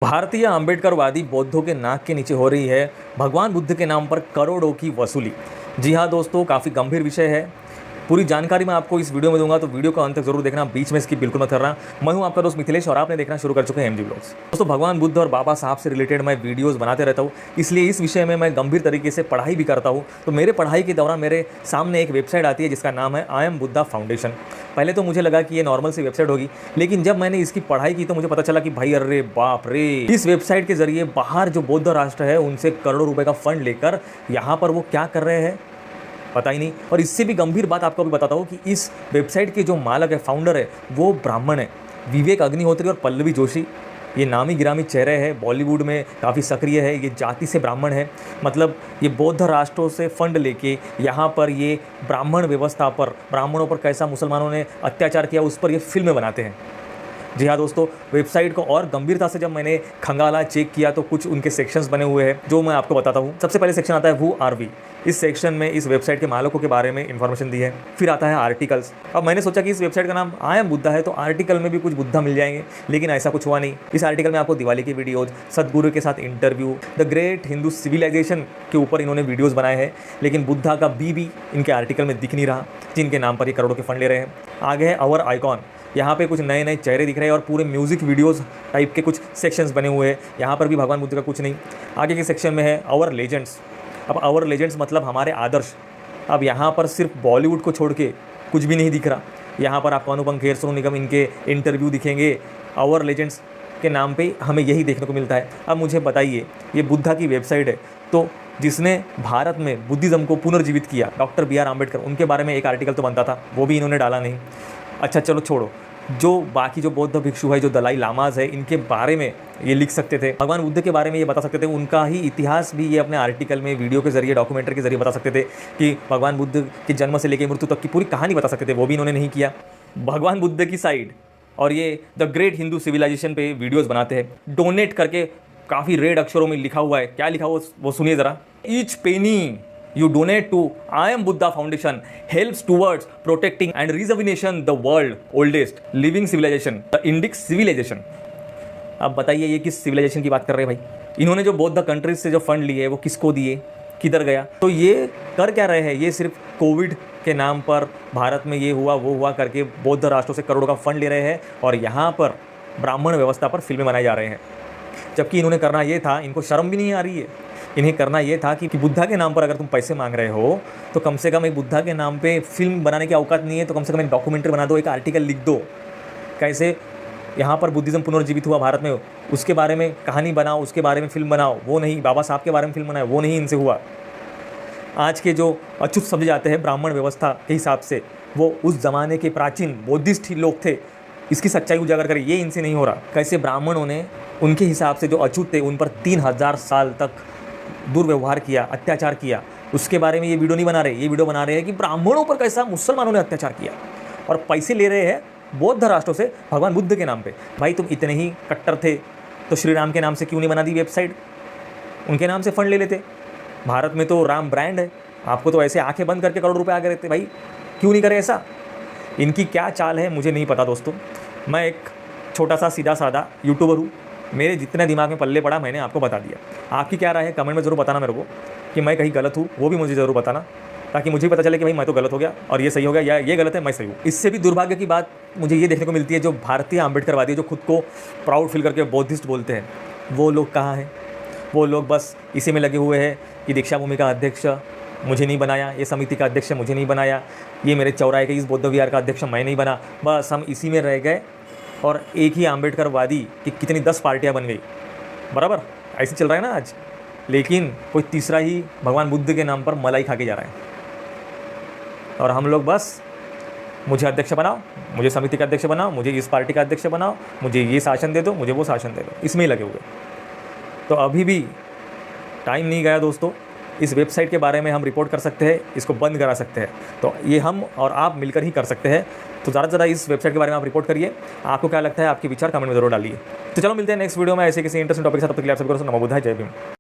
भारतीय आंबेडकरवादी बौद्धों के नाक के नीचे हो रही है भगवान बुद्ध के नाम पर करोड़ों की वसूली। जी हाँ दोस्तों, काफ़ी गंभीर विषय है। पूरी जानकारी मैं आपको इस वीडियो में दूंगा, तो वीडियो को अंत तक जरूर देखना, बीच में इसकी बिल्कुल मत करना। मैं हूं आपका दोस्त मिथिलेश और आपने देखना शुरू कर चुके हैं एमजी ब्लॉग्स। दोस्तों, भगवान बुद्ध और बाबा साहब से रिलेटेड मैं वीडियोस बनाते रहता हूं, इसलिए इस विषय में मैं गंभीर तरीके से पढ़ाई भी करता हूं। तो मेरे पढ़ाई के दौरान मेरे सामने एक वेबसाइट आती है जिसका नाम है आई एम बुद्धा फाउंडेशन। पहले तो मुझे लगा कि ये नॉर्मल सी वेबसाइट होगी, लेकिन जब मैंने इसकी पढ़ाई की तो मुझे पता चला कि भाई अरे बाप रे, इस वेबसाइट के जरिए बाहर जो बौद्ध राष्ट्र है उनसे करोड़ों रुपए का फंड लेकर यहाँ पर वो क्या कर रहे हैं पता ही नहीं। और इससे भी गंभीर बात आपको भी बताता हूँ कि इस वेबसाइट के जो मालक है, फाउंडर है, वो ब्राह्मण है। विवेक अग्निहोत्री और पल्लवी जोशी, ये नामी गिरामी चेहरे हैं, बॉलीवुड में काफ़ी सक्रिय है। ये जाति से ब्राह्मण है, मतलब ये बौद्ध राष्ट्रों से फंड लेके यहाँ पर ये ब्राह्मण व्यवस्था पर, ब्राह्मणों पर कैसा मुसलमानों ने अत्याचार किया उस पर ये फिल्में बनाते हैं। जी हाँ दोस्तों, वेबसाइट को और गंभीरता से जब मैंने खंगाला, चेक किया तो कुछ उनके सेक्शंस बने हुए हैं जो मैं आपको बताता हूँ। सबसे पहले सेक्शन आता है हु आर वी। इस सेक्शन में इस वेबसाइट के मालिकों के बारे में इंफॉर्मेशन दी है। फिर आता है आर्टिकल्स। अब मैंने सोचा कि इस वेबसाइट का नाम आई एम बुद्धा है तो आर्टिकल में भी कुछ बुद्धा मिल जाएंगे, लेकिन ऐसा कुछ हुआ नहीं। इस आर्टिकल में आपको दिवाली की वीडियोज, सदगुरु के साथ interview, the great Hindu civilisation के ऊपर इन्होंने वीडियोज़ बनाए हैं, लेकिन बुद्धा का भी इनके आर्टिकल में दिख नहीं रहा, जिनके नाम पर ये करोड़ों के फंड ले रहे हैं। आगे है आवर आइकॉन। यहाँ पे कुछ नए नए चेहरे दिख रहे हैं और पूरे म्यूजिक वीडियोस टाइप के कुछ सेक्शंस बने हुए हैं। यहाँ पर भी भगवान बुद्ध का कुछ नहीं। आगे के सेक्शन में है आवर लेजेंड्स। अब आवर लेजेंड्स मतलब हमारे आदर्श। अब यहाँ पर सिर्फ बॉलीवुड को छोड़ के कुछ भी नहीं दिख रहा। यहाँ पर आपको अनुपम खेर, सोनू निगम, इनके इंटरव्यू दिखेंगे। आवर लेजेंड्स के नाम पे हमें यही देखने को मिलता है। अब मुझे बताइए, ये बुद्धा की वेबसाइट है, तो जिसने भारत में बुद्धिज़्म को पुनर्जीवित किया, डॉक्टर बी आर अम्बेडकर, उनके बारे में एक आर्टिकल तो बनता था, वो भी इन्होंने डाला नहीं। अच्छा चलो छोड़ो, जो बाकी जो बौद्ध भिक्षु है, जो दलाई लामाज है, इनके बारे में ये लिख सकते थे, भगवान बुद्ध के बारे में ये बता सकते थे, उनका ही इतिहास भी ये अपने आर्टिकल में, वीडियो के जरिए, डॉक्यूमेंट्री के जरिए बता सकते थे कि भगवान बुद्ध के जन्म से लेकर मृत्यु तक की पूरी कहानी बता सकते थे, वो भी इन्होंने नहीं किया। भगवान बुद्ध की साइड और ये द ग्रेट हिंदू सिविलाइजेशन पे वीडियोज़ बनाते हैं, डोनेट करके काफ़ी रेड अक्षरों में लिखा हुआ है। क्या लिखा हुआ वो सुनिए ज़रा। Each Penney you donate to I am Buddha Foundation helps towards protecting and rejuvenation the world oldest living civilization, the Indic civilization। अब बताइए ये किस सिविलाइजेशन की बात कर रहे हैं भाई? इन्होंने जो बौद्ध कंट्रीज से जो फंड लिए वो किसको दिए, किधर गया? तो ये कर क्या रहे हैं? ये सिर्फ कोविड के नाम पर भारत में ये हुआ वो हुआ करके बौद्ध राष्ट्रों से करोड़ों का फंड ले रहे हैं और यहाँ पर ब्राह्मण व्यवस्था पर फिल्में बनाए जा रहे हैं। जबकि इन्होंने करना ये था, इनको शर्म भी नहीं आ रही है, इन्हें करना ये था कि बुद्धा के नाम पर अगर तुम पैसे मांग रहे हो तो कम से कम एक बुद्धा के नाम पे फिल्म बनाने की औकात नहीं है तो कम से कम एक डॉक्यूमेंट्री बना दो, एक आर्टिकल लिख दो, कैसे यहाँ पर बुद्धिज़्म पुनर्जीवित हुआ भारत में, उसके बारे में कहानी बनाओ, उसके बारे में फिल्म बनाओ। वो नहीं, बाबा साहब के बारे में फिल्म बनाए, वो नहीं इनसे हुआ। आज के जो अछूत समझे जाते हैं ब्राह्मण व्यवस्था के हिसाब से, वो उस ज़माने के प्राचीन बौद्धिस्ट लोग थे, इसकी सच्चाई उजागर करें, ये इनसे नहीं हो रहा। कैसे ब्राह्मणों ने उनके हिसाब से जो अछूत थे उन पर 3000 साल तक दुर्व्यवहार किया, अत्याचार किया, उसके बारे में ये वीडियो नहीं बना रहे। ये वीडियो बना रहे हैं कि ब्राह्मणों पर कैसा मुसलमानों ने अत्याचार किया और पैसे ले रहे हैं बौद्ध राष्ट्रों से भगवान बुद्ध के नाम पे। भाई तुम इतने ही कट्टर थे तो श्री राम के नाम से क्यों नहीं बना दी वेबसाइट? उनके नाम से फंड ले लेते। भारत में तो राम ब्रांड है, आपको तो ऐसे आंखें बंद करके करोड़ रुपए आ गए रहते। भाई क्यों नहीं करे ऐसा? इनकी क्या चाल है मुझे नहीं पता दोस्तों। मैं एक छोटा सा सीधा साधा यूट्यूबर हूँ, मेरे जितने दिमाग में पल्ले पड़ा मैंने आपको बता दिया। आपकी क्या राय है कमेंट में ज़रूर बताना मेरे को, कि मैं कहीं गलत हूँ वो भी मुझे ज़रूर बताना, ताकि मुझे पता चले कि भाई मैं तो गलत हो गया और ये सही हो गया, या ये गलत है मैं सही हूँ। इससे भी दुर्भाग्य की बात मुझे ये देखने को मिलती है, जो भारतीय आंबेडकरवादी जो खुद को प्राउड फील करके बौद्धिस्ट बोलते हैं, वो लोग कहाँ हैं? वो लोग बस इसी में लगे हुए हैं कि दीक्षा भूमि का अध्यक्ष मुझे नहीं बनाया, ये समिति का अध्यक्ष मुझे नहीं बनाया, ये मेरे चौराहे के इस बौद्ध विहार का अध्यक्ष मैं नहीं बना। बस हम इसी में रह गए और एक ही आंबेडकरवादी की कितनी 10 पार्टियां बन गई। बराबर ऐसे चल रहा है ना आज, लेकिन कोई तीसरा ही भगवान बुद्ध के नाम पर मलाई खा के जा रहा है और हम लोग बस मुझे अध्यक्ष बनाओ, मुझे समिति का अध्यक्ष बनाओ, मुझे इस पार्टी का अध्यक्ष बनाओ, मुझे ये शासन दे दो, मुझे वो शासन दे दो, इसमें ही लगे हुए। तो अभी भी टाइम नहीं गया दोस्तों। इस वेबसाइट के बारे में हम रिपोर्ट कर सकते हैं, इसको बंद करा सकते हैं, तो ये हम और आप मिलकर ही कर सकते हैं। तो ज़्यादा से ज़्यादा इस वेबसाइट के बारे में आप रिपोर्ट करिए। आपको क्या लगता है, आपके विचार कमेंट में जरूर डालिए। तो चलो मिलते हैं नेक्स्ट वीडियो में ऐसे किसी इंटरेस्टिंग टॉपिक के साथ। तब तक के लिए आप सभी को नमो बुद्धाय, जय भीम।